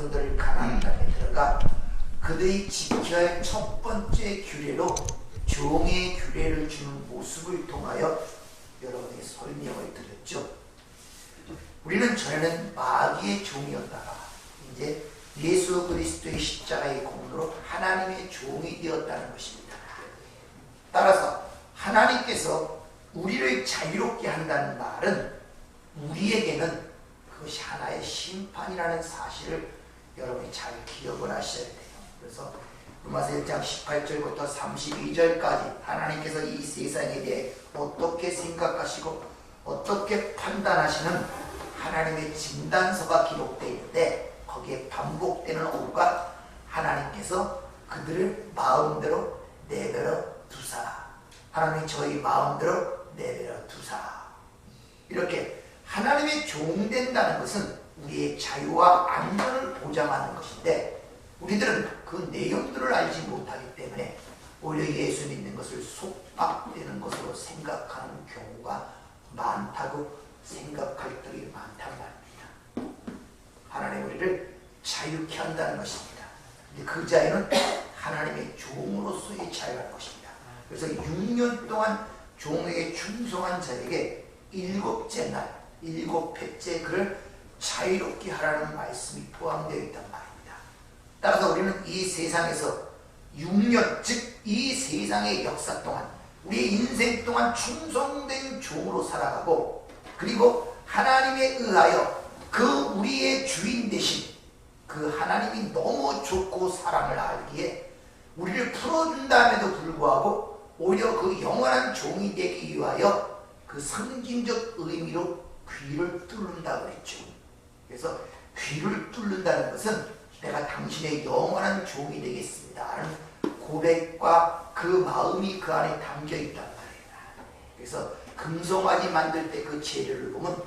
백성들을 가나안 땅에 들어가 그들이 지켜야 할 첫 번째 규례로 종의 규례를 주는 모습을 통하여 여러분에게 설명을 드렸죠. 우리는 전에는 마귀의 종이었다가 이제 예수 그리스도의 십자가의 공로로 하나님의 종이 되었다는 것입니다. 따라서 하나님께서 우리를 자유롭게 한다는 말은 우리에게는 그것이 하나의 심판이라는 사실을 여러분이 잘 기억을 하셔야 돼요. 그래서 로마서 1장 18절부터 32절까지 하나님께서 이 세상에 대해 어떻게 생각하시고 어떻게 판단하시는 하나님의 진단서가 기록되어 있는데 거기에 반복되는 어구가 하나님께서 그들을 마음대로 내버려 두사, 하나님이 저희 마음대로 내버려 두사, 이렇게 하나님의 종된다는 것은 우리의 자유와 안전을 보장하는 것인데 우리들은 그 내용들을 알지 못하기 때문에 오히려 예수 믿는 것을 속박되는 것으로 생각하는 경우가 많다고 생각할 때이 많단 말입니다. 하나님 우리를 자유케 한다는 것입니다. 근데 그 자유는 하나님의 종으로서의 자유라는 것입니다. 그래서 6년 동안 종에게 충성한 자에게 7째 날, 7회째 그를 자유롭게 하라는 말씀이 포함되어 있단 말입니다. 따라서 우리는 이 세상에서 6년, 즉 이 세상의 역사 동안 우리의 인생 동안 충성된 종으로 살아가고 그리고 하나님에 의하여 그 우리의 주인 되신 그 하나님이 너무 좋고 사랑을 알기에 우리를 풀어준다음에도 불구하고 오히려 그 영원한 종이 되기 위하여 그 상징적 의미로 귀를 뚫는다고 그랬죠. 그래서 귀를 뚫는다는 것은 내가 당신의 영원한 종이 되겠습니다 하는 고백과 그 마음이 그 안에 담겨 있단 말이에요. 그래서 금송아지 만들 때 그 재료를 보면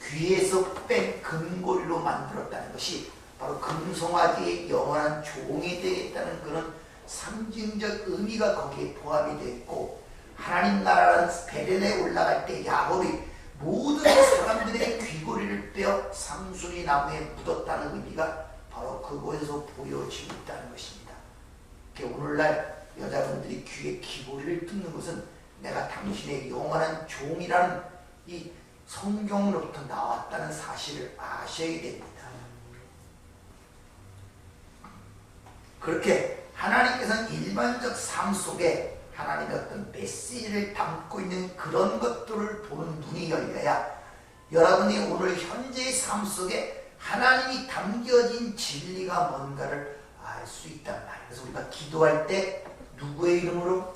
귀에서 뺀 금고리로 만들었다는 것이 바로 금송아지의 영원한 종이 되겠다는 그런 상징적 의미가 거기에 포함이 되어 있고, 하나님 나라라는 베델에 올라갈 때 야곱이 모든 사람들의 귀고리를 떼어 상순이 나무에 묻었다는 의미가 바로 그곳에서 보여지고 있다는 것입니다. 오늘날 여자분들이 귀에 귀고리를 뜯는 것은 내가 당신의 영원한 종이라는 이 성경으로부터 나왔다는 사실을 아셔야 됩니다. 그렇게 하나님께서는 일반적 삶 속에 하나님의 어떤 메시지를 담고 있는 그런 것들을 보는 눈이 열려야 여러분이 오늘 현재의 삶 속에 하나님이 담겨진 진리가 뭔가를 알 수 있단 말이에요. 그래서 우리가 기도할 때 누구의 이름으로?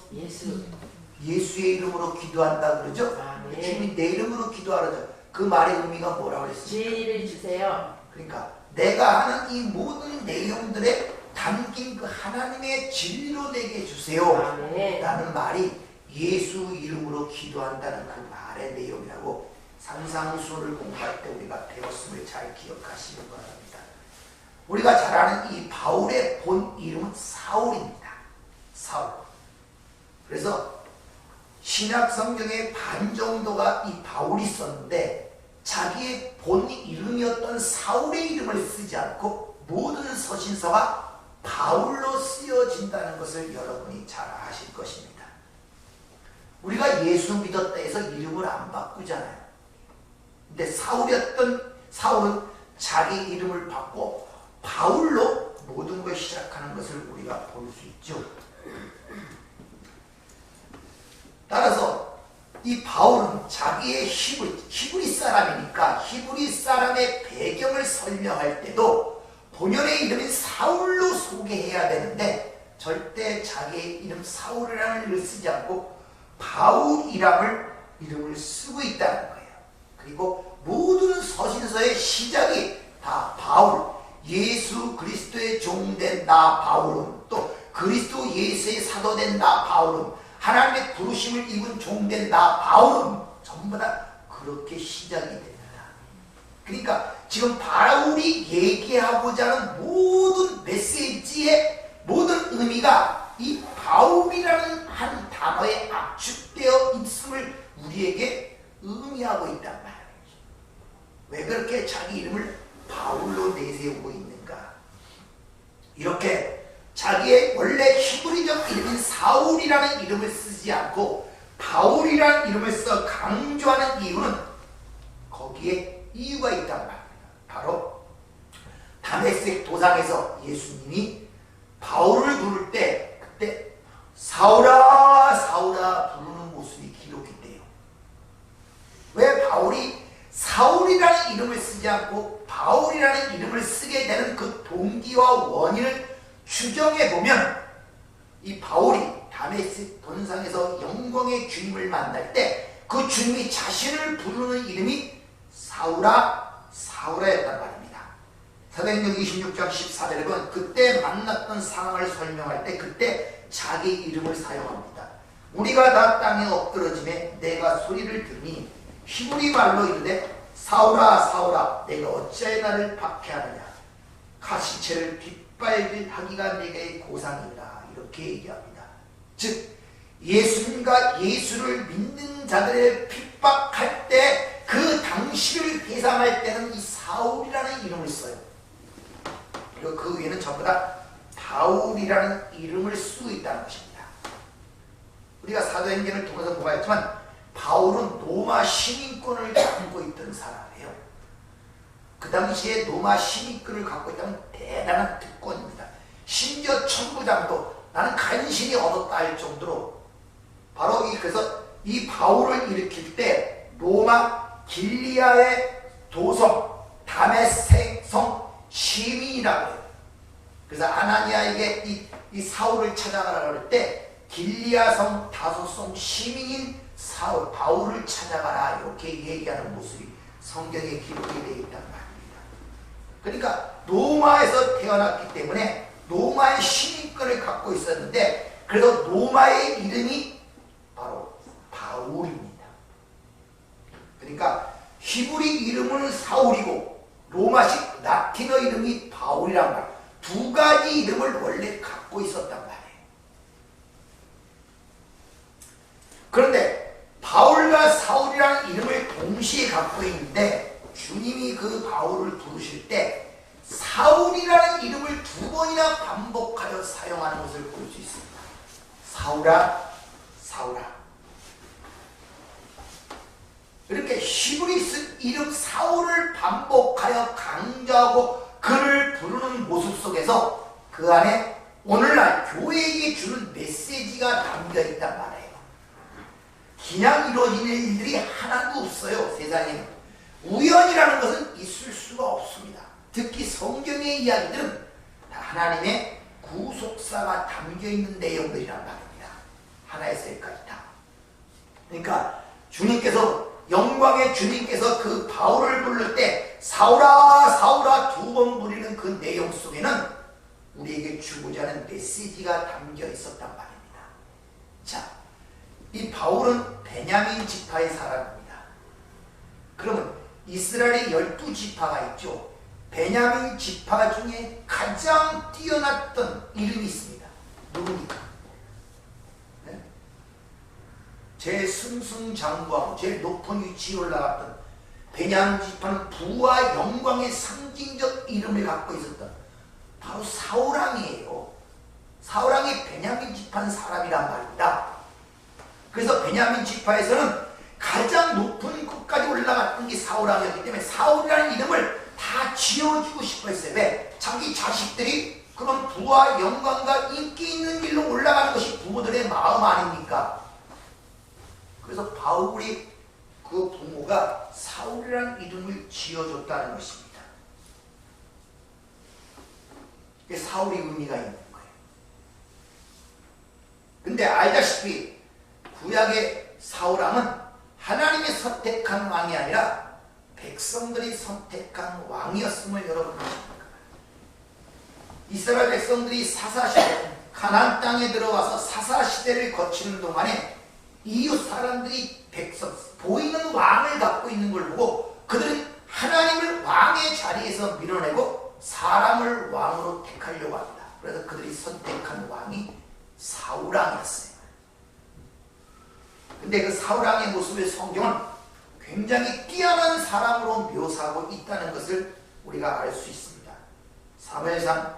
예수의 이름으로 기도한다 그러죠? 네. 주님이 내 이름으로 기도하라죠. 그 말의 의미가 뭐라고 그랬습니까? 진리를 주세요. 그러니까 내가 하는 이 모든 내용들에 담긴 그 하나님의 진리로 내게 주세요 네. 라는 말이 예수 이름으로 기도한다는 그 말의 내용이라고 산상수를 공부할 때 우리가 배웠음을 잘 기억하시는 바랍니다. 우리가 잘 아는 이 바울의 본 이름은 사울입니다. 사울. 그래서 신약 성경의 반 정도가 이 바울이 썼는데 자기의 본 이름이었던 사울의 이름을 쓰지 않고 모든 서신서가 바울로 쓰여진다는 것을 여러분이 잘 아실 것입니다. 우리가 예수 믿었다 해서 이름을 안 바꾸잖아요. 근데 사울은 자기 이름을 바꿔 바울로 모든 걸 시작하는 것을 우리가 볼 수 있죠. 따라서 이 바울은 자기의 히브리 사람이니까 히브리 사람의 배경을 설명할 때도 본연의 이름인 사울로 소개해야 되는데 절대 자기의 이름 사울이라는 이름을 쓰지 않고 바울이라는 이름을 쓰고 있다는 거예요. 그리고 모든 서신서의 시작이 다 바울, 예수 그리스도의 종된 나 바울은, 또 그리스도 예수의 사도된 나 바울은, 하나님의 부르심을 입은 종된 나 바울은 전부 다 그렇게 시작이 됩니다. 그러니까 지금 바울이 얘기하고자 하는 모든 메시지의 모든 의미가 이 바울이라는 한 단어에 압축되어 있음을 우리에게 의미하고 있단 말이에요. 왜 그렇게 자기 이름을 바울로 내세우고 있는가? 이렇게 자기의 원래 히브리적 이름인 사울이라는 이름을 쓰지 않고 바울이라는 이름을 써 강조하는 이유는 거기에 이유가 있단 말입니다. 바로 다메섹 도상에서 예수님이 바울을 부를 때 그때 사울아 사울아 부르는 모습이 기록했대요. 왜 바울이 사울이라는 이름을 쓰지 않고 바울이라는 이름을 쓰게 되는 그 동기와 원인을 추정해 보면 이 바울이 다메섹 돈상에서 영광의 주님을 만날 때 그 주님이 자신을 부르는 이름이 사울아 사울아였단 말입니다. 사도행전 26장 14절에 보면 그때 만났던 상황을 설명할 때 그때 자기 이름을 사용합니다. 우리가 다 땅에 엎드러짐에 내가 소리를 들으니 히브리 말로 이르되 사울아 사울아 내가 어찌하여 나를 박해하느냐 가시체를 빗발질하기가 내게 고상이라 이렇게 얘기합니다. 즉 예수님과 예수를 믿는 자들을 핍박할 때 그 당시를 회상할 때는 이 사울이라는 이름을 써요. 그리고 그 위에는 전부 다 바울이라는 이름을 쓰고 있다는 것입니다. 우리가 사도행전을 통해서 보았지만 바울은 로마 시민권을 갖고 있던 사람이에요. 그 당시에 로마 시민권을 갖고 있다면 대단한 특권입니다. 심지어 천부장도 나는 간신히 얻었다 할 정도로 바로 그래서 이 바울을 일으킬 때 로마 길리아의 도성 다메섹성 시민이라고 해요. 그래서 아나니아에게 이 사울을 찾아가라고 할 때 길리아성 다소성 시민인 사울 바울을 찾아가라 이렇게 얘기하는 모습이 성경에 기록이 되어 있단 말입니다. 그러니까 로마에서 태어났기 때문에 로마의 시민권을 갖고 있었는데 그래서 로마의 이름이 바로 바울입니다. 그러니까 히브리 이름은 사울이고 로마식 라틴어 이름이 바울이란 말. 두 가지 이름을 원래 갖고 있었단 말이에요. 그런데 바울과 사울이라는 이름을 동시에 갖고 있는데 주님이 그 바울을 부르실 때 사울이라는 이름을 두 번이나 반복하여 사용하는 것을 볼 수 있습니다. 사울아 사울아. 이렇게 히브리스 이름 사울을 반복하여 강조하고 그를 부르는 모습 속에서 그 안에 오늘날 교회에게 주는 메시지가 담겨있단 말이에요. 그냥 이루어지는 일들이 하나도 없어요. 세상에는 우연이라는 것은 있을 수가 없습니다. 특히 성경의 이야기들은 다 하나님의 구속사가 담겨있는 내용들이란 말입니다. 하나에서 열까지 다. 그러니까 주님께서 영광의 주님께서 그 바울을 부를 때 사울아 사울아 두 번 부르는 그 내용 속에는 우리에게 주고자 하는 메시지가 담겨 있었단 말입니다. 자, 이 바울은 베냐민 지파의 사람입니다. 그러면 이스라엘의 12지파가 있죠. 베냐민 지파 중에 가장 뛰어났던 이름이 있습니다. 누굽니까? 제일 승승장구하고 제일 높은 위치에 올라갔던 베냐민 지파는 부와 영광의 상징적 이름을 갖고 있었던 바로 사울왕이에요. 사울왕이 베냐민 지파 사람이란 말입니다. 그래서 베냐민 지파에서는 가장 높은 곳까지 올라갔던 게 사울왕이었기 때문에 사울이라는 이름을 다 지어주고 싶어 했어요. 왜? 자기 자식들이 그런 부와 영광과 인기 있는 길로 올라가는 것이 부모들의 마음 아닙니까? 그래서 바울이 그 부모가 사울이라는 이름을 지어줬다는 것입니다. 사울이 의미가 있는 거예요. 근데 알다시피 구약의 사울왕은 하나님의 선택한 왕이 아니라 백성들이 선택한 왕이었음을 여러분 아십니까? 이스라엘 백성들이 사사시대 가나안 땅에 들어와서 사사시대를 거치는 동안에 이웃 사람들이 보이는 왕을 갖고 있는 걸 보고 그들은 하나님을 왕의 자리에서 밀어내고 사람을 왕으로 택하려고 합니다. 그래서 그들이 선택한 왕이 사울왕이었어요. 근데 그 사울왕의 모습을 성경은 굉장히 뛰어난 사람으로 묘사하고 있다는 것을 우리가 알 수 있습니다. 사무엘상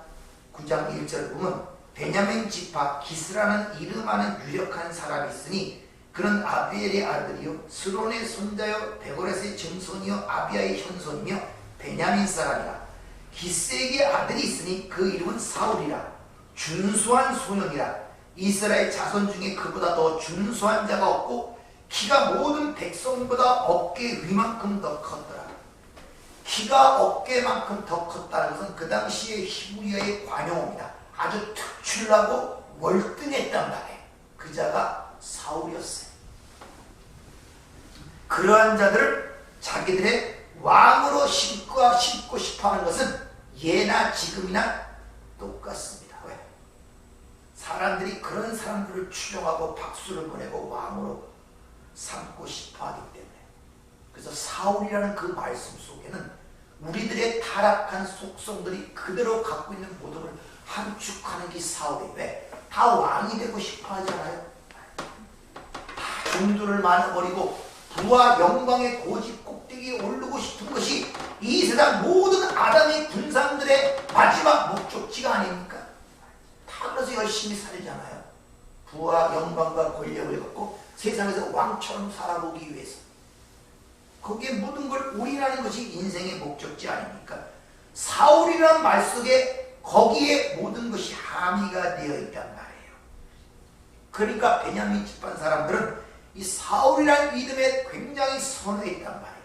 9장 1절 보면 베냐민 지파 기스라는 이름하는 유력한 사람이 있으니 그는 아비엘의 아들이요 스론의 손자요 베고렛의 증손이요 아비야의 현손이며 베냐민 사람이라. 기스에게 아들이 있으니 그 이름은 사울이라. 준수한 소년이라. 이스라엘 자손 중에 그보다 더 준수한 자가 없고 키가 모든 백성보다 어깨 위만큼 더 컸더라. 키가 어깨만큼 더 컸다는 것은 그 당시의 히브리어의 관용어입니다. 아주 특출나고 월등했단 말이에요. 그 자가 사울이었어요. 그러한 자들을 자기들의 왕으로 심고 싶어하는 것은 예나 지금이나 똑같습니다. 왜? 사람들이 그런 사람들을 추종하고 박수를 보내고 왕으로 삼고 싶어하기 때문에. 그래서 사울이라는 그 말씀 속에는 우리들의 타락한 속성들이 그대로 갖고 있는 모든 걸 함축하는 게 사울이에요. 왜? 다 왕이 되고 싶어 하잖아요. 다 종들을 많아버리고 부와 영광의 고집 꼭대기에 오르고 싶은 것이 이 세상 모든 아담의 군상들의 마지막 목적지가 아닙니까? 다 그래서 열심히 살잖아요. 부와 영광과 권력을 갖고 세상에서 왕처럼 살아보기 위해서. 거기에 모든 걸 올인하는 것이 인생의 목적지 아닙니까? 사울이라는 말 속에 거기에 모든 것이 함의가 되어 있단 말이에요. 그러니까 베냐민 집안 사람들은 이 사울이라는 이름에 굉장히 선호했단 말이에요.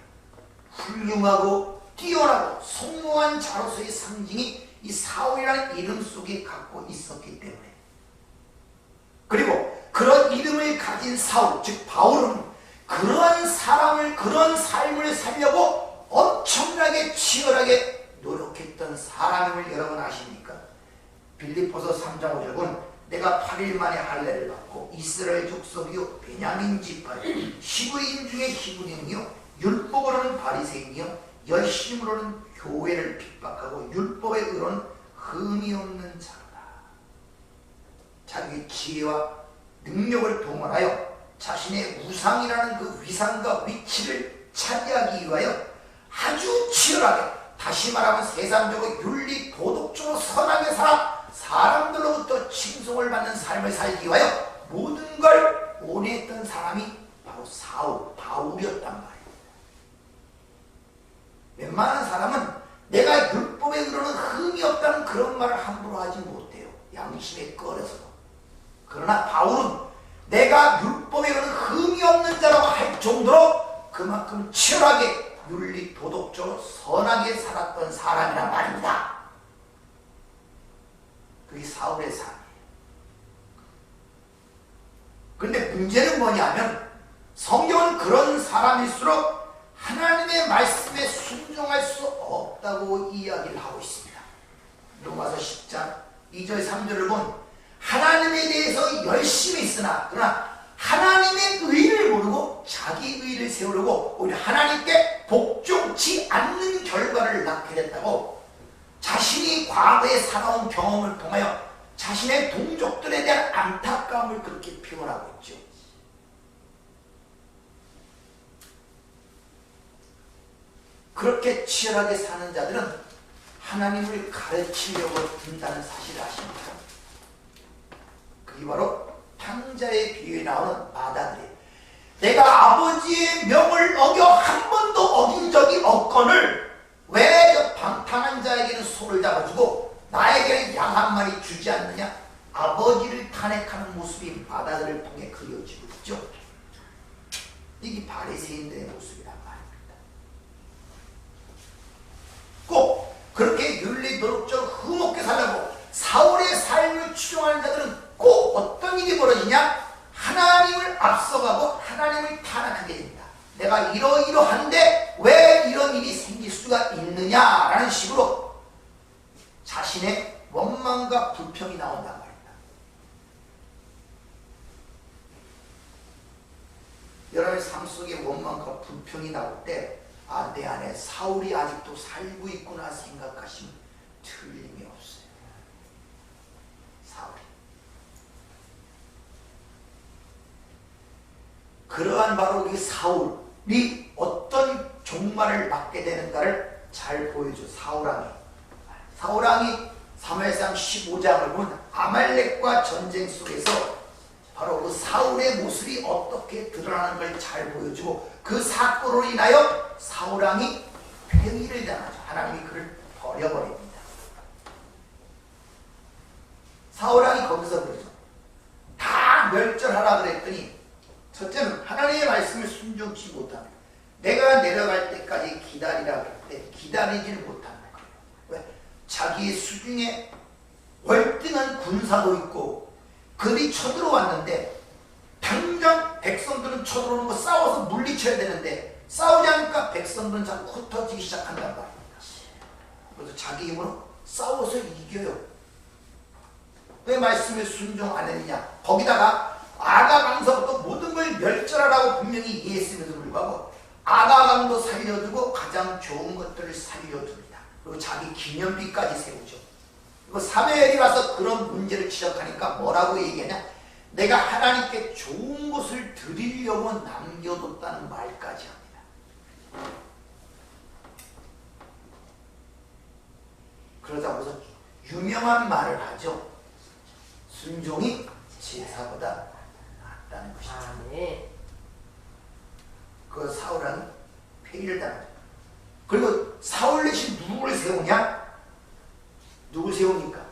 훌륭하고 뛰어나고 성모한 자로서의 상징이 이 사울이라는 이름 속에 갖고 있었기 때문에. 그리고 그런 이름을 가진 사울, 즉 바울은 그러한 사람을, 그런 삶을 살려고 엄청나게 치열하게 노력했던 사람임을 여러분 아십니까? 빌립보서 3장 5절 보면 내가 8일 만에 할례를 받고 이스라엘 족속이요 베냐민 지파 히브리인 중에 히브리인이요 율법으로는 바리새인이요 열심으로는 교회를 핍박하고 율법의 의로는 흠이 없는 자로다. 자기의 지혜와 능력을 동원하여 자신의 우상이라는 그 위상과 위치를 차지하기 위하여 아주 치열하게, 다시 말하면 세상적으로 윤리 도덕적으로 선하게 살아 사람들로부터 칭송을 받는 삶을 살기 위하여 모든 걸 원했던 사람이 바로 사울, 바울이었단 말이에요. 웬만한 사람은 내가 율법에 의로는 흠이 없다는 그런 말을 함부로 하지 못해요. 양심에 꺼려서도. 그러나 바울은 내가 율법에 의로는 흠이 없는 자라고 할 정도로 그만큼 치열하게 윤리 도덕적으로 선하게 살았던 사람이란 말입니다. 그게 사울의 삶이에요. 그런데 문제는 뭐냐면 성경은 그런 사람일수록 하나님의 말씀에 순종할 수 없다고 이야기를 하고 있습니다. 로마서 10장 2절 3절을 보면 하나님에 대해서 열심히 있으나 그러나 하나님의 의를 모르고 자기 의를 세우려고 오히려 하나님께 복종치 않는 결과를 낳게 됐다고, 자신이 과거에 살아온 경험을 통하여 자신의 동족들에 대한 안타까움을 그렇게 표현하고 있죠. 그렇게 치열하게 사는 자들은 하나님을 가르치려고 든다는 사실을 아십니까? 그게 바로 탕자의 비유에 나오는 마다들이에요. 내가 아버지의 명을 어겨 한 번도 어긴 적이 없거늘 왜 저 방탕한 자에게는 소를 잡아주고 나에게는 양 한 마리 주지 않느냐? 아버지를 탄핵하는 모습이 마다들을 통해 그려지고 있죠. 이게 바리새인들의 모습이란 말입니다. 꼭 그렇게 윤리 도덕적으로 흠없게 살려고 사울의 삶을 추종하는 자들은 꼭 어떤 일이 벌어지냐? 하나님을 앞서가고 하나님을 탄핵하게 됩니다. 내가 이러이러한데 왜 이런 일이 생길 수가 있느냐라는 식으로 자신의 원망과 불평이 나온단 말입니다. 여러분의 삶 속에 원망과 불평이 나올 때 내 안에 사울이 아직도 살고 있구나 생각하시면 틀림이 없어요. 사울이. 그러한 바로 이 사울이 어떤 종말을 맞게 되는가를 잘 보여줘. 사울왕이 사무엘상 15장을 보면 아말렉과 전쟁 속에서 바로 그 사울의 모습이 어떻게 드러나는 걸 잘 보여주고 그 사건으로 인하여 사울왕이 폐위를 당하죠. 하나님이 그를 버려버립니다. 사울왕이 거기서 그러죠. 다 멸절하라 그랬더니 첫째는 하나님의 말씀을 순종치 못합니다. 내가 내려갈 때까지 기다리라 그랬는데 기다리지를 못하는 거예요. 왜? 자기의 수중에 월등한 군사도 있고 그들이 쳐들어왔는데 당장 백성들은 쳐들어오는 거 싸워서 물리쳐야 되는데 싸우지 않으니까 백성들은 자꾸 흩어지기 시작한단 말입니다. 그래서 자기 힘으로 싸워서 이겨요. 왜 말씀에 순종 안 했느냐? 거기다가 아가강서부터 모든 걸 멸절하라고 분명히 얘기했음에도 불구하고 아가강도 살려두고 가장 좋은 것들을 살려둡니다. 그리고 자기 기념비까지 세우죠. 그리고 사무엘이 와서 그런 문제를 지적하니까 뭐라고 얘기하냐? 내가 하나님께 좋은 것을 드리려고 남겨뒀다는 말까지 합니다. 그러자고서 유명한 말을 하죠. 순종이 제사보다 낫다는 것이죠. 네. 그 사울은 폐위를 당하죠. 그리고 사울 대신 누구를 세우냐? 누굴 세웁니까?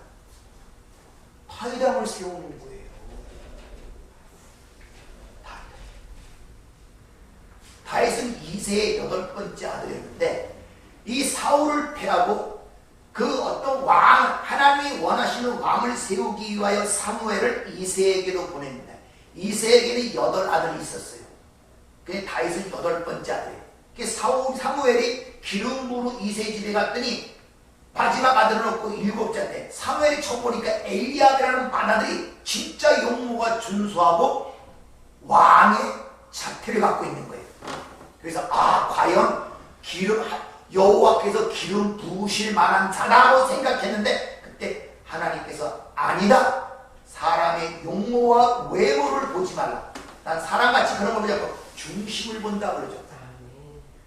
다윗왕을 세우는 거예요. 다윗은 2세의 8번째 아들이었는데 이 사울을 패하고 그 어떤 왕, 하나님이 원하시는 왕을 세우기 위하여 사무엘을 2세에게로 보냅니다. 2세에게는 8아들이 있었어요. 그게 다윗은 8번째 아들이에요. 사무엘이 기름 부으러 2세 집에 갔더니 마지막 아들은 없고 7자인데 사무엘이 처음 보니까 엘리압이라는 맏아들이 진짜 용모가 준수하고 왕의 자태를 갖고 있는 거예요. 그래서 과연 여호와께서 기름 부으실 만한 자라고 생각했는데 그때 하나님께서 아니다. 사람의 용모와 외모를 보지 말라. 난 사람같이 그런 거 보지 않고 중심을 본다 그러죠.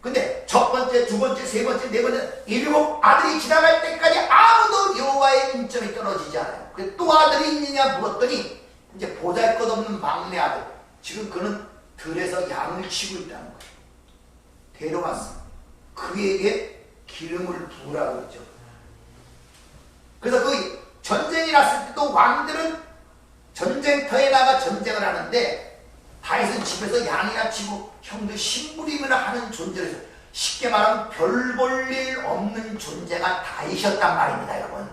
근데 첫 번째, 두 번째, 세 번째, 네 번째, 7 아들이 지나갈 때까지 아무도 여호와의 임점이 떨어지지 않아요. 그래서 또 아들이 있느냐 물었더니 이제 보잘것없는 막내 아들. 지금 그는 들에서 양을 치고 있다는 거예요. 데려갔어. 그에게 기름을 부으라 그러죠. 그래서 그 전쟁이 났을 때도 왕들은 전쟁터에 나가 전쟁을 하는데 다윗은 집에서 양이나 치고 형들 심부림이나 하는 존재로서 쉽게 말하면 별 볼 일 없는 존재가 다윗이었단 말입니다. 여러분,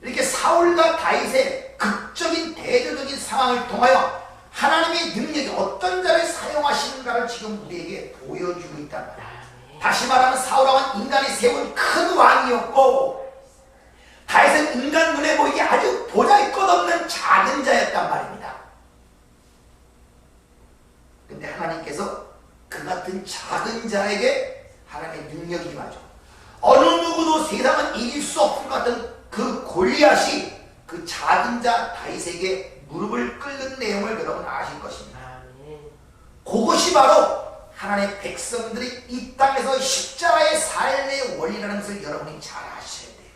이렇게 사울과 다윗의 극적인 대조적인 상황을 통하여 하나님의 능력이 어떤 자를 사용하시는가를 지금 우리에게 보여주고 있단 말이에요. 다시 말하면 사울왕은 인간이 세운 큰 왕이었고 다윗은 인간 눈에 보이기 아주 보잘것없는 작은 자였단 말입니다. 근데 하나님께서 그 같은 작은 자에게 하나님의 능력이 임하죠. 어느 누구도 세상은 이길 수 없을 것 같은 그 골리앗이 그 작은 자 다윗에게 무릎을 꿇는 내용을 여러분 아실 것입니다. 그것이 바로 하나님의 백성들이 이 땅에서 십자가의 삶의 원리라는 것을 여러분이 잘 아셔야 돼요.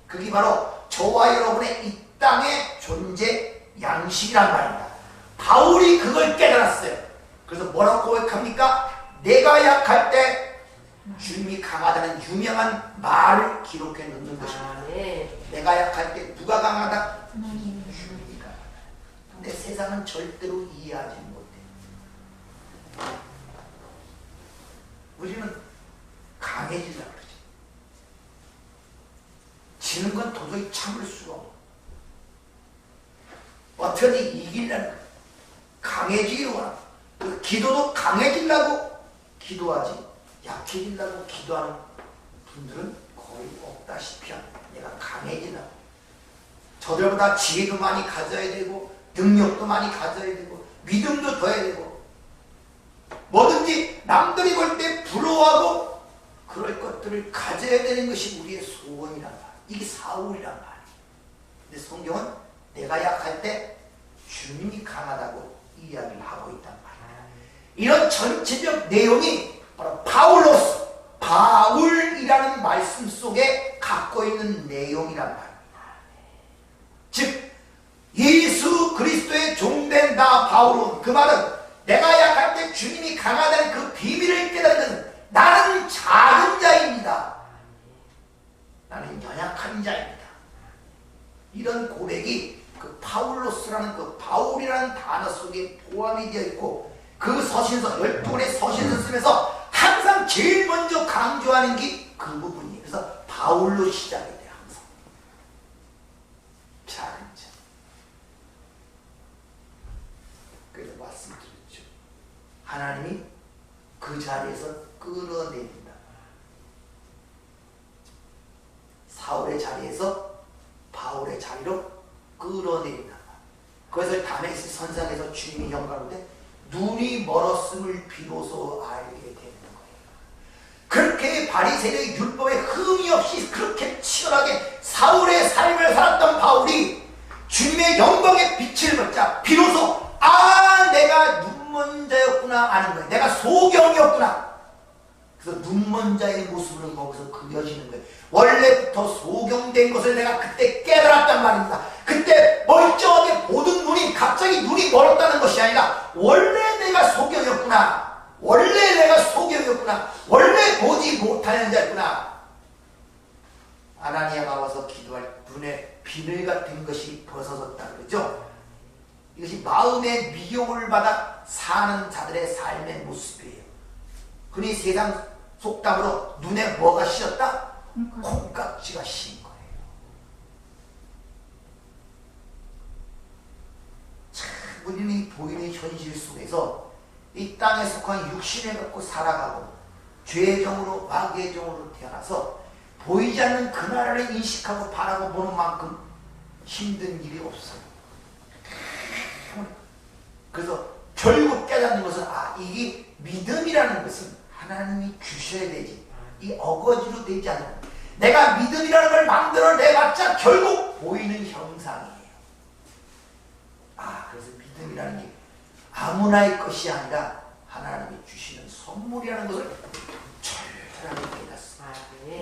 그게 바로 저와 여러분의 이 땅의 존재 양식이란 말입니다. 바울이 그걸 깨달았어요. 그래서 뭐라고 고백합니까? 내가 약할 때 주님이 강하다는 유명한 말을 기록해 놓는 것입니다. 내가 약할 때 누가 강하다? 주님이 강하다. 근데 세상은 절대로 이해하지 못해요. 우리는 강해지려고 그러죠. 지는 건 도저히 참을 수가 없어. 어떻게 이기려는 거야. 강해지기로 하라. 기도도 강해지려고 기도하지 약해지려고 기도하는 분들은 거의 없다시피 합니다. 내가 강해지려고. 저들보다 지혜도 많이 가져야 되고 능력도 많이 가져야 되고 믿음도 더 해야 되고 뭐든지 남들이 볼 때 부러워하고 그럴 것들을 가져야 되는 것이 우리의 소원이란 말이에요. 이게 사울이란 말이에요. 근데 성경은 내가 약할 때 주님이 강하다고 이야기를 하고 있단 말이에요. 이런 전체적 내용이 바로 바울이라는 말씀 속에 갖고 있는 내용이란 말입니다. 즉 예수 그리스도의 종된 나 바울은, 그 말은 내가 약할 때 주님이 강하다는 그 비밀을 깨닫는 나는 작은 자입니다. 나는 연약한 자입니다. 이런 고백이 그 파울로스라는 그 바울이라는 단어 속에 포함이 되어 있고, 그 서신서 12권의 서신서 쓰면서 항상 제일 먼저 강조하는 게 그 부분이에요. 그래서 바울로 시작이 돼요. 항상 작은 자. 그래서 말씀드렸죠. 하나님이 그 자리에서 끌어내린다. 사울의 자리에서 바울의 자리로 끌어내린다. 그것을 다메섹 선상에서 주님이 경가하는데 눈이 멀었음을 비로소 알게 되는 거예요. 그렇게 바리새인의 율법에 흠이 없이 그렇게 치열하게 사울의 삶을 살았던 바울이 주님의 영광의 빛을 받자 비로소 내가 눈먼 자였구나 아는 거예요. 내가 소경이었구나. 그래서 눈먼 자의 모습으로 거기서 그려지는 거예요. 원래부터 소경된 것을 내가 그때 깨달았단 말입니다. 그때 멀쩡하게 보던 눈이 갑자기 눈이 멀었다는 것이 아니라 원래 내가 소경이었구나. 원래 내가 소경이었구나. 원래 보지 못하는 자였구나. 아나니아가 와서 기도할 눈에 비늘 같은 것이 벗어졌다 그러죠. 이것이 마음의 미혹을 받아 사는 자들의 삶의 모습이에요. 흔히 세상 속담으로 눈에 뭐가 씌었다? 콩깍지가 씌인 거예요. 참 우리는 보이는 현실 속에서 이 땅에 속한 육신을 갖고 살아가고 죄의 종으로 마귀의 종으로 태어나서 보이지 않는 그날을 인식하고 바라고 보는 만큼 힘든 일이 없어요. 그래서 결국 깨닫는 것은 이게 믿음이라는 것은 하나님이 주셔야 되지, 이 어거지로 되지 않는, 내가 믿음이라는 걸 만들어내봤자 결국 보이는 형상이에요. 그래서 믿음이라는 게 아무나의 것이 아니라 하나님이 주시는 선물이라는 것을 철저하게 깨닫습니다.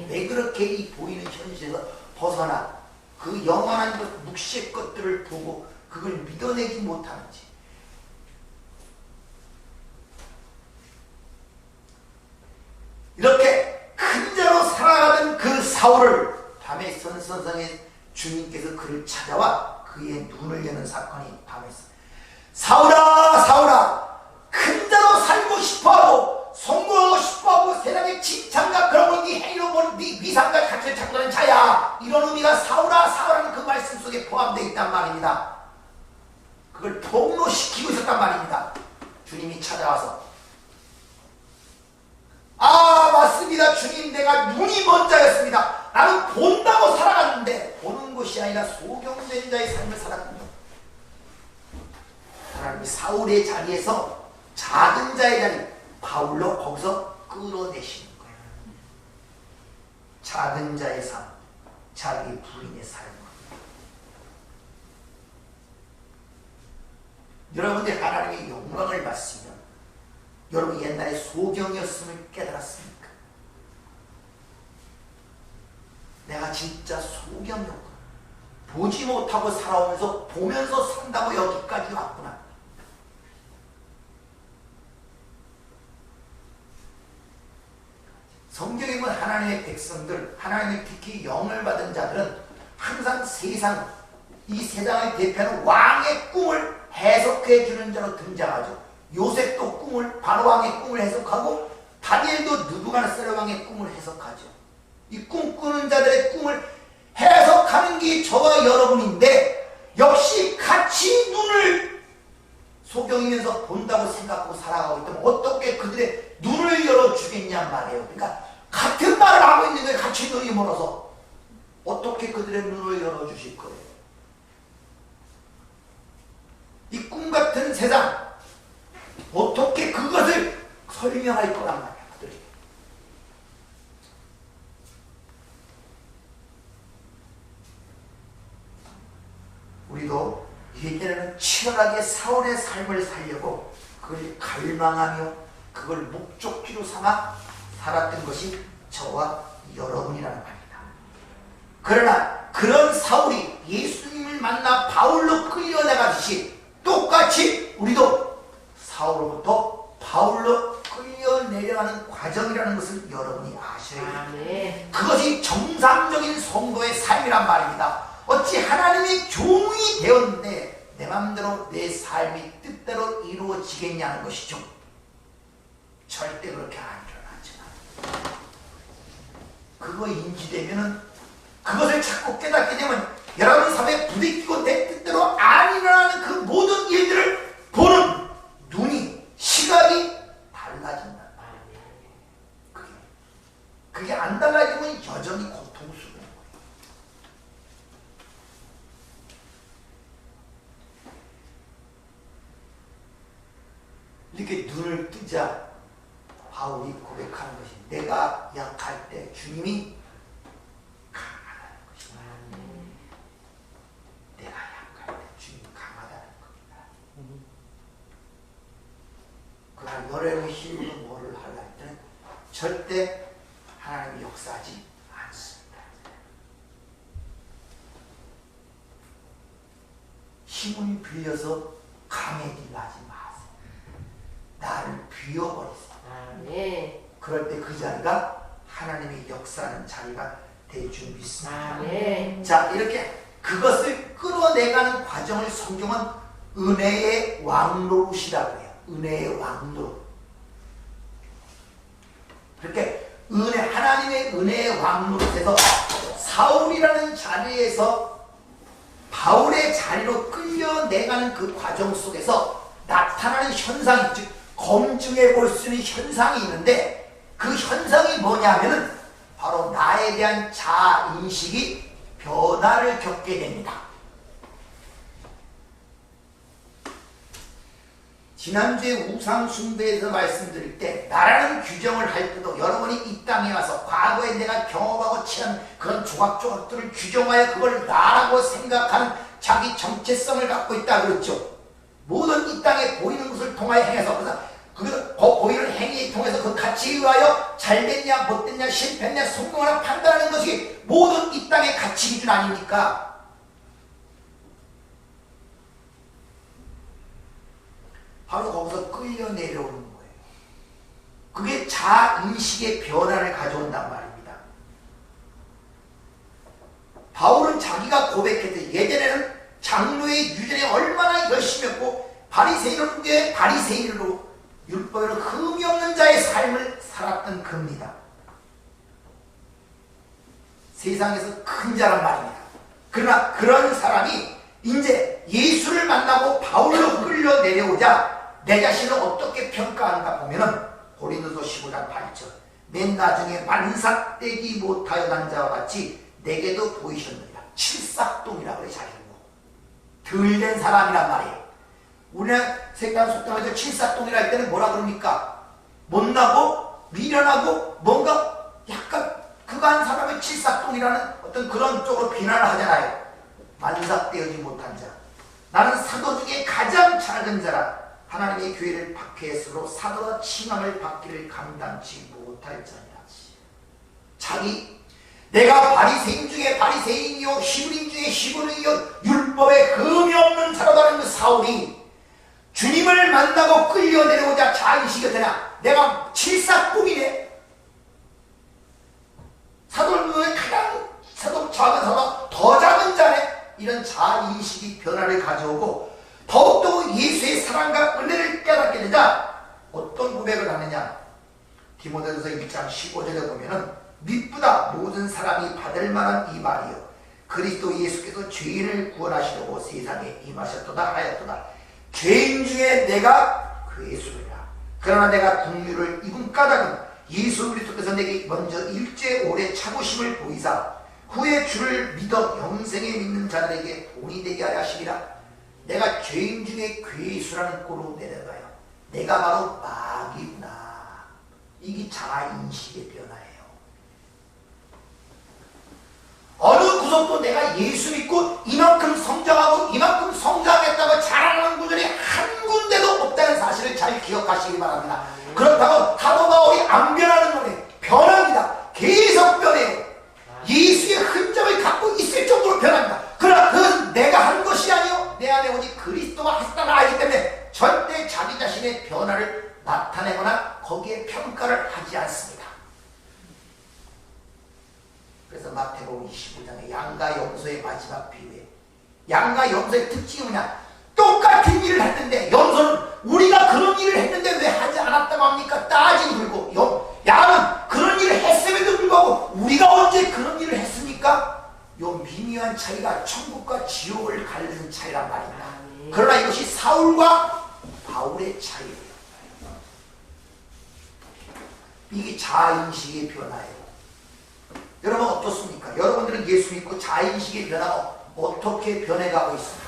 왜 그렇게 이 보이는 현실에서 벗어나 그 영원한 것, 묵시의 것들을 보고 그걸 믿어내지 못하는지. 이렇게 큰 자로 살아가던 그 사울을 밤에 선상에 주님께서 그를 찾아와 그의 눈을 여는 사건이 밤에 있습니다. 사울아 사울아, 큰 자로 살고 싶어하고 성공하고 싶어하고 세상의 칭찬과 그런 걸 네 행위로 보는 네 위상과 가치를 찾고 있는 자야, 이런 의미가 사울아 사울하는 그 말씀 속에 포함되어 있단 말입니다. 그걸 폭로시키고 있었단 말입니다. 주님이 찾아와서 맞습니다 주님, 내가 눈이 먼 자였습니다. 나는 본다고 살아갔는데 보는 것이 아니라 소경된 자의 삶을 살았군요. 하나님이 사울의 자리에서 작은 자의 자리 바울로 거기서 끌어내시는 거예요. 작은 자의 삶, 자기 부인의 삶. 여러분들 하나님의 영광을 받으시면 여러분 옛날에 소경이었음을 깨달았습니까? 내가 진짜 소경이었구나. 보지 못하고 살아오면서 보면서 산다고 여기까지 왔구나. 성경에 보면 하나님의 백성들, 하나님의 특히 영을 받은 자들은 항상 세상, 이 세상을 대표하는 왕의 꿈을 해석해 주는 자로 등장하죠. 요셉도 꿈을, 바로왕의 꿈을 해석하고 다니엘도 느부갓네살 왕의 꿈을 해석하죠. 이 꿈꾸는 자들의 꿈을 해석하는 게 저와 여러분인데, 역시 같이 눈을 소경이면서 본다고 생각하고 살아가고 있다면 어떻게 그들의 눈을 열어주겠냐 말이에요. 그러니까 같은 말을 하고 있는데 같이 눈이 멀어서 어떻게 그들의 눈을 열어주실 거예요? 이 꿈 같은 세상 어떻게 그것을 설명할 거란 말이야. 그들이. 우리도 예전에는 치열하게 사울의 삶을 살려고 그걸 갈망하며 그걸 목적지로 삼아 살았던 것이 저와 여러분이라는 말입니다. 그러나 그런 사울이 예수님을 만나 바울로 끌려나가듯이 똑같이 우리도 사울로부터 바울로 끌려내려가는 과정이라는 것을 여러분이 아셔야 됩니다. 그것이 정상적인 성도의 삶이란 말입니다. 어찌 하나님의 종이 되었는데 내 마음대로 내 삶이 뜻대로 이루어지겠냐는 것이죠. 절대 그렇게 안 일어나잖아. 그거 인지되면은 그것을 자꾸 깨닫게 되면 여러분 삶에 부딪히고 내 뜻대로 안 일어나는 그 모든 일들을 보는 눈이, 시각이 달라진다. 그게 안 달라지면 여전히 고통스러운 거예요. 이렇게 눈을 뜨자 바울이 고백하는 것이 내가 약할 때 주님이 강하다는 것이다. 내가 약할 때 주님이 강하다는 겁니다. 그러나 여러분의 힘으로 뭐를 하려 할 때는 절대 하나님이 역사하지 않습니다. 힘을 빌려서 강해지려 하지 마세요. 나를 비워버리세요. 그럴 때 그 자리가 하나님의 역사하는 자리가 될 줄 믿습니다. 자, 이렇게 그것을 끌어내가는 과정을 성경은 은혜의 왕노릇이라고 해요. 은혜의 왕노릇. 그렇게 하나님의 은혜의 왕노릇에서 사울이라는 자리에서 바울의 자리로 끌려내가는 그 과정 속에서 나타나는 현상이, 즉 검증해 볼 수 있는 현상이 있는데 그 현상이 뭐냐면은 바로 나에 대한 자아인식이 변화를 겪게 됩니다. 지난주에 우상숭배에서 말씀드릴 때 나라는 규정을 할 때도 여러분이 이 땅에 와서 과거에 내가 경험하고 취한 그런 조각조각들을 규정하여 그걸 나라고 생각하는 자기 정체성을 갖고 있다 그랬죠. 모든 이 땅에 보이는 것을 통하여 행해서 그 보이는 행위에 통해서 그 가치에 의하여 잘됐냐 못됐냐 실패했냐 성공하나 판단하는 것이 모든 이 땅의 가치 기준 아닙니까? 바로 거기서 끌려 내려오는 거예요. 그게 자인식의 변화를 가져온단 말입니다. 바울은 자기가 고백했듯 예전에는 장로의 유전에 얼마나 열심히 했고 바리새인으로 율법으로 흠이 없는 자의 삶을 살았던 겁니다. 세상에서 큰 자란 말입니다. 그러나 그런 사람이 이제 예수를 만나고 바울로 끌려 내려오자 내 자신을 어떻게 평가하는가 보면은 고린도서 15장 8절 맨 나중에 만삭되지 못하여 난 자와 같이 내게도 보이셨느니라. 칠삭동이라고 그래. 자기는 덜된 사람이란 말이에요. 우리나라 색단 속담에서 칠삭동이라 할 때는 뭐라 그럽니까? 못나고 미련하고 뭔가 약간 그간 사람의 칠삭동이라는 어떤 그런 쪽으로 비난을 하잖아요. 만삭되어지 못한 자. 나는 사도 중에 가장 작은 자라. 하나님의 교회를 박해했으므로 사도와 칭함을 받기를 감당치 못할 자니라. 내가 바리새인 중에 바리새인이요 히브리인 중에 히브리인이요 율법에 흠이 없는 자라다는 그 사울이 주님을 만나고 끌려 내려오자 자인식이 되냐? 내가 칠삭봉이네. 사도를 보면 가장 작은 사도 더 작은 자네. 이런 자인식이 변화를 가져오고 더욱더 예수의 사랑과 은혜를 깨닫게 되자 어떤 고백을 하느냐? 디모데전서 1장 15절에 보면은 미쁘다 모든 사람이 받을 만한 이 말이요 그리스도 예수께서 죄인을 구원하시려고 세상에 임하셨도다 하였도다. 죄인 중에 내가 괴수라. 그러나 내가 긍휼을 입은 까닭은 예수 그리스도께서 내게 먼저 일제 오래 참으심을 보이사 후에 주를 믿어 영생에 믿는 자들에게 본이 되게 하려 하시리라. 내가 죄인 중에 괴수라는 꼴로 내려가요. 내가 바로 마귀구나. 이게 자아인식의 변화예요. 어느 구석도 내가 예수 믿고 이만큼 성장하고 이만큼 성장했다고 자랑하는 구절이 한 군데도 없다는 사실을 잘 기억하시기 바랍니다. 그렇다고 사도 바울이 안 변하는 거예요. 변합니다. 계속 변해요. 예수의 흔적을 갖고 있을 정도로 변합니다. 그러나 그것은 내가 한 것이 아니요 내 안에 오직 그리스도가 하셨다는 알기 때문에 절대 자기 자신의 변화를 나타내거나 거기에 평가를 하지 않습니다. 그래서 마태복음 25장의 양과 염소의 마지막 비유에 양과 염소의 특징이 뭐냐? 똑같은 일을 했는데 염소는 우리가 그런 일을 했는데 왜 하지 않았다고 합니까? 따지고 불고 양은 그런 일을 했음에도 불구하고 우리가 언제 그런 일을 했습니까? 요 미묘한 차이가 천국과 지옥을 가르는 차이란 말입니다. 그러나 이것이 사울과 바울의 차이예요. 이게 자아인식의 변화예요. 여러분 어떻습니까? 여러분들은 예수 믿고 자아인식의 변화가 어떻게 변해가고 있습니까?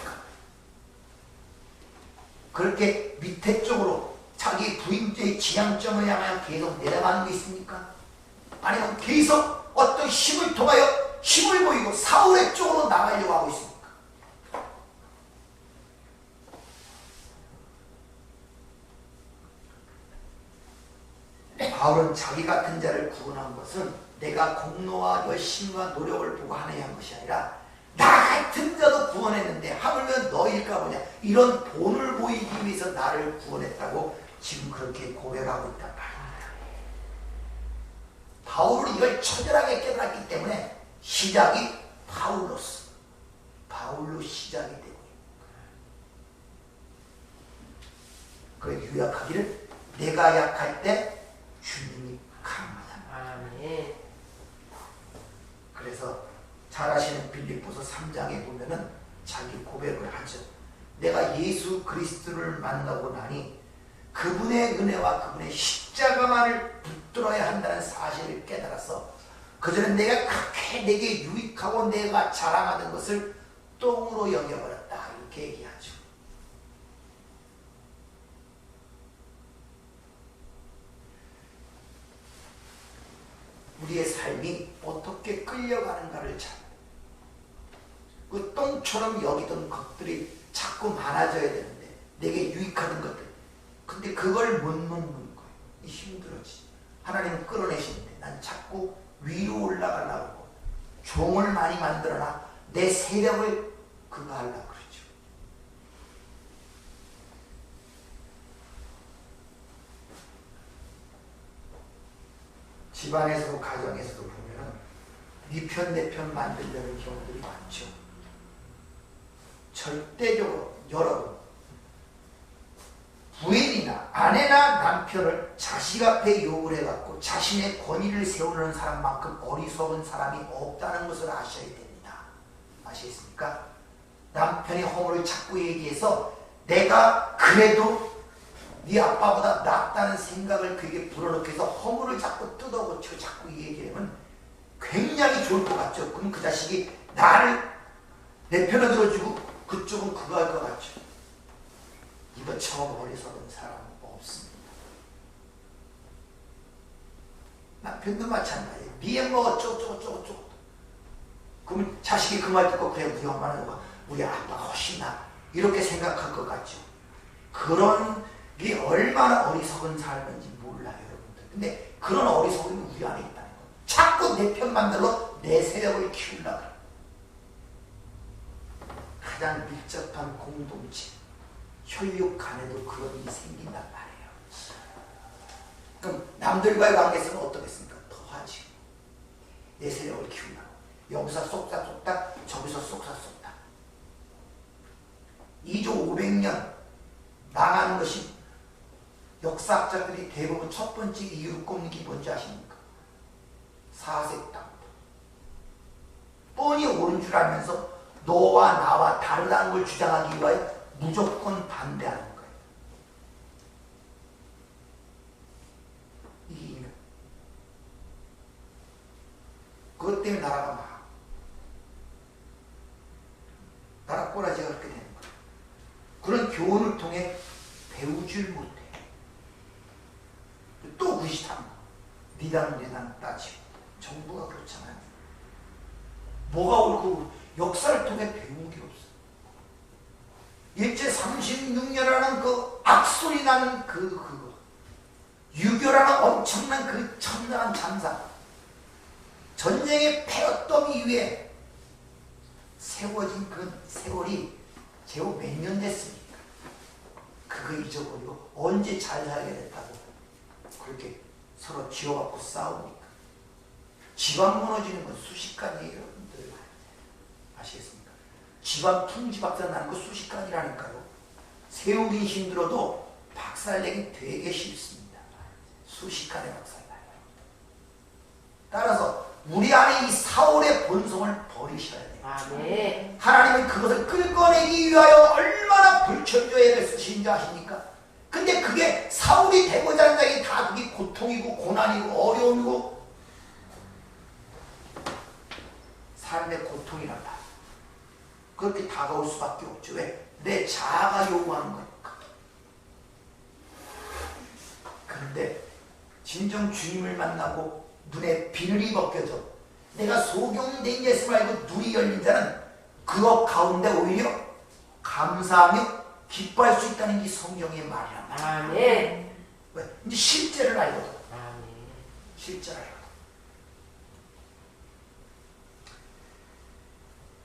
그렇게 밑에 쪽으로 자기 부인자의 지향점을 향하여 계속 내려가는 게 있습니까? 아니면 계속 어떤 힘을 통하여 힘을 보이고 사울의 쪽으로 나가려고 하고 있습니까? 바울은 자기 같은 자를 구원한 것은 내가 공로와 열심과 노력을 보고 하느냐 한 것이 아니라 나 같은 자도 구원했는데 하물며 너일까 보냐 이런 본을 보이기 위해서 나를 구원했다고 지금 그렇게 고백하고 있단 말입니다. 바울은 이걸 처절하게 깨달았기 때문에 시작이 바울로 시작이 되고 그 유약하기를 내가 약할 때 주님이 강하다. 그래서 잘 아시는 빌립보서 3장에 보면은 자기 고백을 하죠. 내가 예수 그리스도를 만나고 나니 그분의 은혜와 그분의 십자가만을 붙들어야 한다는 사실을 깨달아서 그전에 내가 그렇게 내게 유익하고 내가 자랑하던 것을 똥으로 여겨버렸다 이렇게 얘기하죠. 우리의 삶이 어떻게 끌려가는가를 그 똥처럼 여기던 것들이 자꾸 많아져야 되는데 내게 유익하던 것들 근데 그걸 못 먹는 거예요. 힘들어지. 하나님은 끌어내시는데 난 자꾸 위로 올라가려고 하고 종을 많이 만들어놔 내 세력을 그거 하려고 그러죠. 집안에서도 가정에서도 보면은 네 편 내 편 만들려는 경우들이 많죠. 절대적으로 여러분 부인이나 아내나 남편을 자식 앞에 욕을 해갖고 자신의 권위를 세우는 사람만큼 어리석은 사람이 없다는 것을 아셔야 됩니다. 아시겠습니까? 남편의 허물을 자꾸 얘기해서 내가 그래도 네 아빠보다 낫다는 생각을 그에게 불어넣기 위해서 허물을 자꾸 뜯어고치고 자꾸 얘기하면 굉장히 좋을 것 같죠. 그럼 그 자식이 나를 내 편을 들어주고 그쪽은 그거 할 것 같죠. 이것처럼 어리석은 사람은 없습니다. 남편도 마찬가지예요. 니에 뭐 어쩌고 그러면 자식이 그 말 듣고 그래 우리 엄마는 우리 아빠가 훨씬 나 이렇게 생각할 것 같죠. 그런 게 얼마나 어리석은 삶인지 몰라요 여러분들. 근데 그런 어리석음이 우리 안에 있다는 거예요. 자꾸 내 편 만들어 내 세력을 키우려고 해요. 가장 밀접한 공동체 혈육 간에도 그런 일이 생긴단 말이에요. 그럼 남들과의 관계에서는 어떻겠습니까? 더하지. 내 세력을 키우려고 여기서 쏙닥쏙닥 저기서 쏙닥쏙닥 2조 500년 망하는 것이 역사학자들이 대부분 첫 번째 이유로 꼽는 게 뭔지 아십니까? 사색당 뻔히 옳은 줄 알면서 너와 나와 다르다는 걸 주장하기 위하여 무조건 반대하는 거예요. 이게 이면 그것 때문에 나라가 나라 꼬라지가 그렇게 되는 거예요. 그런 교훈을 통해 배우질 못해. 또 구시탐 니당 내당 따지고 정부가 그렇잖아요. 뭐가 옳고 역사를 통해 배운 게 없어. 일제 36년이라는 그 악소리 나는 그거 유교라는 엄청난 그 천당한 장사 전쟁의 패였더미 위에 세워진 그 세월이 겨우 몇 년 됐습니까? 그거 잊어버리고 언제 잘 살게 됐다고 그렇게 서로 쥐어갖고 싸웁니까? 집안 무너지는 건 순식간이에요, 여러분들. 아시겠습니까? 집안 풍지박산 나는 거 순식간이라니까요. 세우긴 힘들어도 박살내기 되게 쉽습니다. 순식간에 박살나요. 따라서 우리 안에 이 사울의 본성을 버리셔야 돼요. 네. 하나님은 그것을 끌어내기 위하여 얼마나 불철주의 애를 쓰신지 아십니까? 근데 그게 사울이 되고자 하는 자에게 다 그게 고통이고 고난이고 어려움이고 삶의 고통이란다. 그렇게 다가올 수밖에 없죠. 왜? 내 자아가 요구하는 거니까. 그런데 진정 주님을 만나고 눈에 비늘이 벗겨져 내가 소경된 예수를 알고 눈이 열린 자는 그것 가운데 오히려 감사하며 기뻐할 수 있다는 게 성경의 말이란 말이야. 네. 왜? 이제 실제를 알거든. 네. 실제를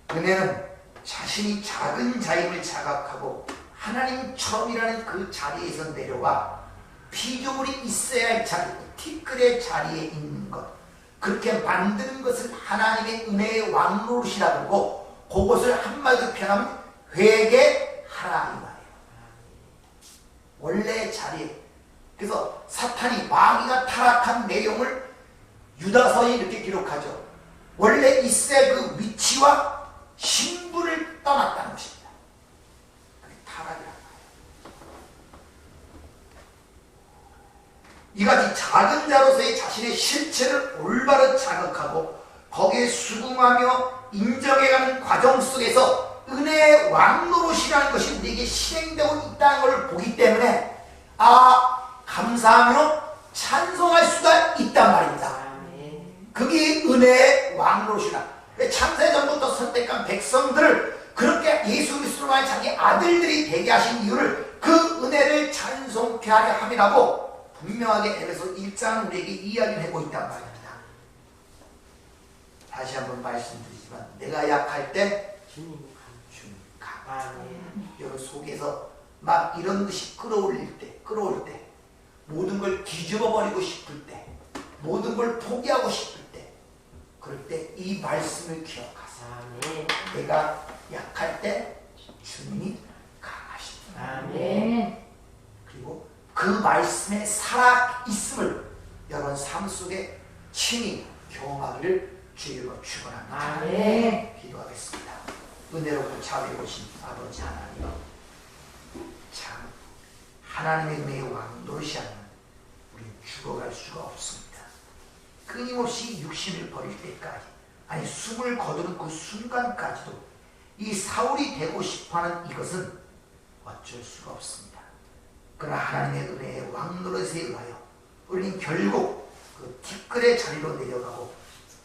알거든. 은혜는 자신이 작은 자임을 자각하고 하나님처럼이라는 그 자리에서 내려와 피조물이 있어야 할 자리, 티끌의 자리에 있는 것, 그렇게 만드는 것을 하나님의 은혜의 왕노릇이라고 하고 그것을 한마디로 표현하면 회개하라 이 말이에요. 원래의 자리에. 그래서 사탄이 마귀가 타락한 내용을 유다서에 이렇게 기록하죠. 원래 있어야 그 위치와 신분을 떠났다는 것입니다. 그게 타락이란 말이에요. 이같이 작은 자로서의 자신의 실체를 올바로 자각하고 거기에 수긍하며 인정해가는 과정 속에서 은혜의 왕노릇이라는 것이 내게 실행되고 있다는 것을 보기 때문에 감사하며 찬송할 수가 있단 말입니다. 그게 은혜의 왕노릇이라. 창세 전부터 선택한 백성들을 그렇게 예수 그리스도와 자기 아들들이 되게 하신 이유를 그 은혜를 찬송케 하려 함이라고 분명하게 에베소 1장은 우리에게 이야기를 하고 있단 말입니다. 다시 한번 말씀드리지만 내가 약할 때 주님 강하네. 여러분 속에서 막 이런 것이 끌어올 때 모든 걸 뒤집어 버리고 싶을 때 모든 걸 포기하고 싶을 때 그럴 때 이 말씀을 기억하세요. 내가 약할 때 주님이 강하십니다. 그리고 그 말씀에 살아있음을 여러분 삶 속에 친히 경험하기를 주의로 축원합니다. 기도하겠습니다. 은혜롭고 자비로우신 아버지 하나님, 참 하나님의 은혜의 왕노릇이 아니면 우리는 죽어갈 수가 없습니다. 끊임없이 육신을 버릴 때까지, 아니 숨을 거두는 그 순간까지도 이 사울이 되고 싶어하는 이것은 어쩔 수가 없습니다. 그러나 하나님의 은혜의 왕노릇에 의하여 우리는 결국 그 티끌의 자리로 내려가고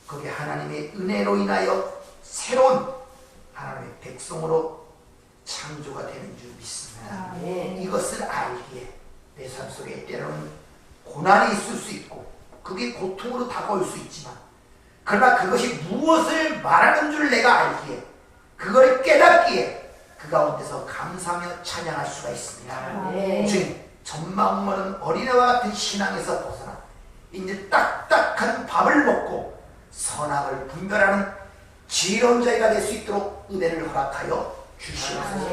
거기에 하나님의 은혜로 인하여 새로운 하나님의 백성으로 창조가 되는 줄 믿습니다. 이것을 알기에 내 삶 속에 때로는 고난이 있을 수 있고 그게 고통으로 다가올 수 있지만 그러나 그것이 무엇을 말하는 줄 내가 알기에 그걸 깨닫기에 그 가운데서 감사하며 찬양할 수가 있습니다. 주님, 전망 없는 어린애와 같은 신앙에서 벗어나 이제 딱딱한 밥을 먹고 선악을 분별하는 지혜로운 자가 될 수 있도록 은혜를 허락하여 주시옵소서.